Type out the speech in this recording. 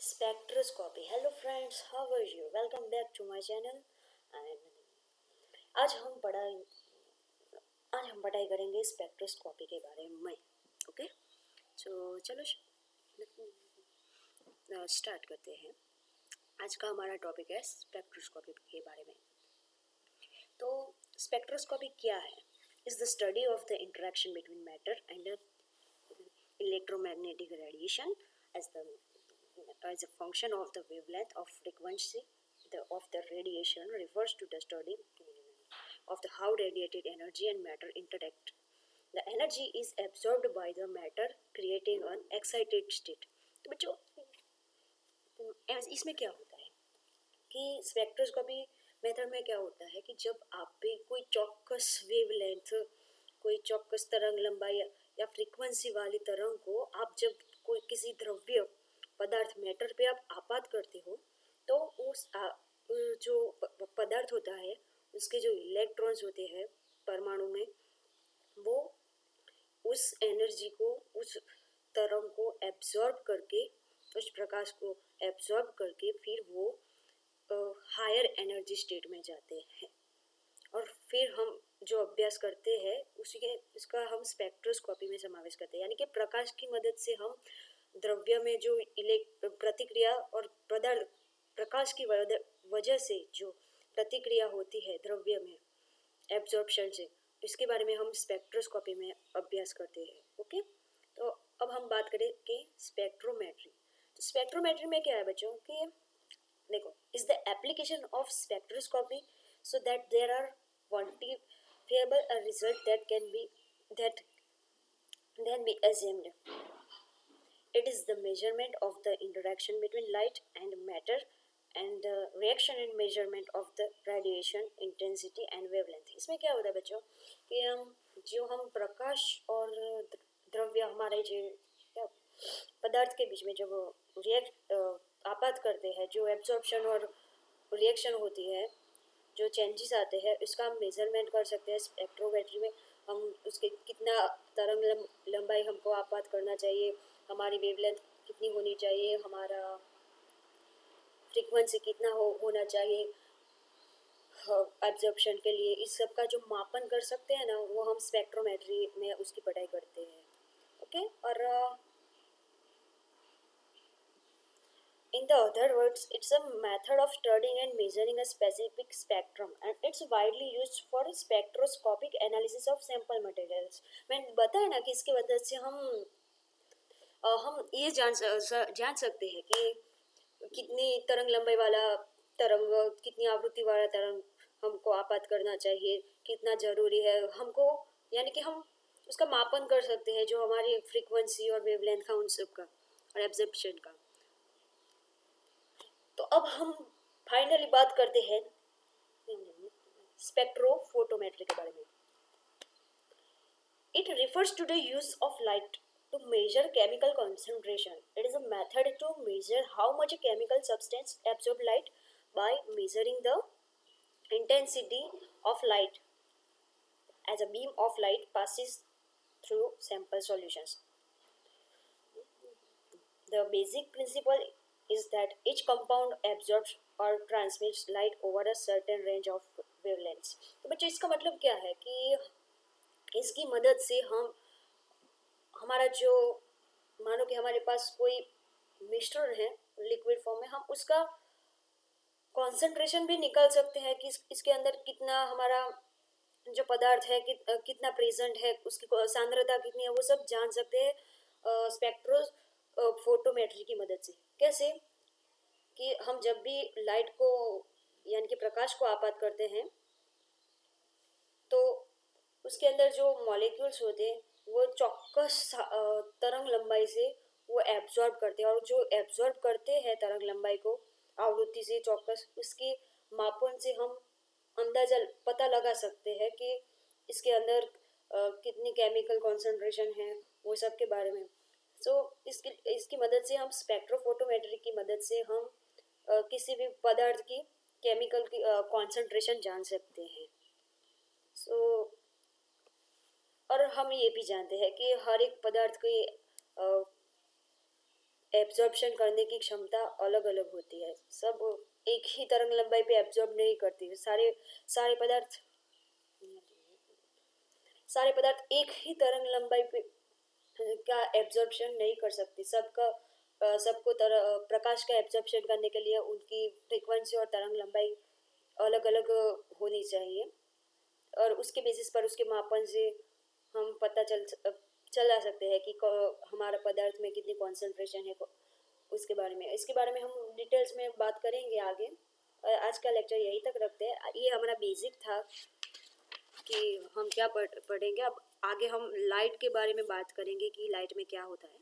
Spectroscopy. Hello friends, how are you? Welcome back to my channel. And आज हम पढ़ाई आज हम पढ़ाई करेंगे स्पेक्ट्रोस्कोपी के बारे में। ओके, सो चलो स्टार्ट करते हैं। आज का हमारा टॉपिक है स्पेक्ट्रोस्कोपी के बारे में। तो स्पेक्ट्रोस्कोपी क्या है? Is the study of the interaction between matter and electromagnetic radiation as the as a function of the wavelength of frequency of the radiation refers to the study of the how radiated energy and matter interact. The energy is absorbed by the matter creating an excited state. तो बच्चों इसमें क्या होता है कि spectroscopy method में क्या होता है कि जब आप भी कोई चौकस वेवलेंथ, कोई चौकस तरंग लंबाई या फ्रीक्वेंसी वाली तरंग को आप जब कोई किसी द्रव्य पदार्थ मैटर पे आप आपात करते हो तो जो पदार्थ होता है उसके जो इलेक्ट्रॉन्स होते हैं परमाणु में, वो उस एनर्जी को, उस तरंग को एब्जॉर्ब करके, उस प्रकाश को एब्जॉर्ब करके फिर वो हायर एनर्जी स्टेट में जाते हैं। और फिर हम जो अभ्यास करते हैं उसका हम स्पेक्ट्रोस्कोपी में समावेश करते हैं, यानी कि प्रकाश की मदद से हम द्रव्य में जो प्रतिक्रिया और प्रकाश की वजह से जो प्रतिक्रिया होती है द्रव्य में एब्जॉर्प्शन से, इसके बारे में हम स्पेक्ट्रोस्कोपी में अभ्यास करते हैं। ओके, तो अब हम बात करें कि स्पेक्ट्रोमेट्री। तो स्पेक्ट्रोमेट्री में क्या है बच्चों कि देखो, is the application of spectroscopy so that there are quantifiable a result that can be assumed. It is the measurement of the interaction between light and matter and the reaction and measurement of the radiation intensity and wavelength. इसमें क्या होता है बच्चों कि हम प्रकाश और द्रव्य हमारे जो पदार्थ के बीच में जब आपात करते हैं, जो एब्जॉर्प्शन और रिएक्शन होती है, जो चेंजेस आते हैं, इसका हम मेजरमेंट कर सकते हैं स्पेक्ट्रोमेट्री में। हम उसके कितना तरंग लंबाई हमको आपात करना चाहिए, हमारी वेवलेंथ कितनी होनी चाहिए, हमारा फ्रीक्वेंसी कितना होना चाहिए एब्जॉर्प्शन के लिए, इस सब का जो मापन कर सकते हैं ना, वो हम स्पेक्ट्रोमेट्री में उसकी पढ़ाई करते हैं। ओके, और in the other words, it's a method of studying and measuring a specific spectrum, and it's widely used for spectroscopic analysis of sample materials. मैंने बताया ना कि इसकी मदद से हम ये जान सकते हैं कि कितनी तरंग लंबाई वाला तरंग, कितनी आवृत्ति वाला तरंग हमको आपात करना चाहिए, कितना ज़रूरी है हमको, यानी कि हम उसका मापन कर सकते हैं जो हमारी फ्रीक्वेंसी और वेवलेंथ का, उन सब का और एब्जॉर्प्शन का। तो अब हम फाइनली बात करते हैं स्पेक्ट्रोफोटोमेट्री के बारे में। It refers to the use of light to measure chemical concentration. It is a method to measure how much a chemical substance absorbs light by measuring the intensity of light as a beam of light passes through sample solutions. The basic principle is that each compound absorbs or transmits light over a certain range of wavelengths. तो बच्चों इसका मतलब क्या है कि इसकी मदद से हम हमारा जो, मानो कि हमारे पास कोई मिश्रण है लिक्विड फॉर्म में, हम उसका कॉन्सेंट्रेशन भी निकाल सकते हैं कि इसके अंदर कितना हमारा जो पदार्थ है कितना प्रेजेंट है, उसकी सांद्रता कितनी है, वो सब जान सकते हैं स्पेक्ट्रो फोटोमेट्री की मदद से। कैसे कि हम जब भी लाइट को, यानी कि प्रकाश को आपात करते हैं, तो उसके अंदर जो मॉलिक्यूल्स होते हैं वो चौकस तरंग लंबाई से वो एब्जॉर्ब करते हैं, और जो एब्जॉर्ब करते हैं तरंग लंबाई को आवृत्ति से चौकस, उसके मापन से हम अंदाजा पता लगा सकते हैं कि इसके अंदर कितनी केमिकल कॉन्सेंट्रेशन है, वो सब के बारे में। इसकी मदद से हम स्पेक्ट्रोफोटोमेट्री की मदद से हम किसी भी पदार्थ की केमिकल की कॉन्सेंट्रेशन जान सकते हैं। और हम ये भी जानते हैं कि हर एक पदार्थ की एब्जॉर्प्शन करने की क्षमता अलग अलग होती है। सब एक ही तरंग लंबाई पे एब्जॉर्ब नहीं करती। सारे पदार्थ सारे पदार्थ एक ही तरंग लंबाई पे का एब्जॉर्प्शन नहीं कर सकती। सबको प्रकाश का एब्जॉर्प्शन करने के लिए उनकी फ्रीक्वेंसी और तरंग लंबाई अलग अलग होनी चाहिए, और उसके बेसिस पर उसके मापन से हम पता चला सकते हैं कि हमारा पदार्थ में कितनी कॉन्सेंट्रेशन है। इसके बारे में हम डिटेल्स में बात करेंगे आगे। आज का लेक्चर यहीं तक रखते हैं। ये हमारा बेसिक था कि हम क्या पढ़ेंगे। अब आगे हम लाइट के बारे में बात करेंगे कि लाइट में क्या होता है।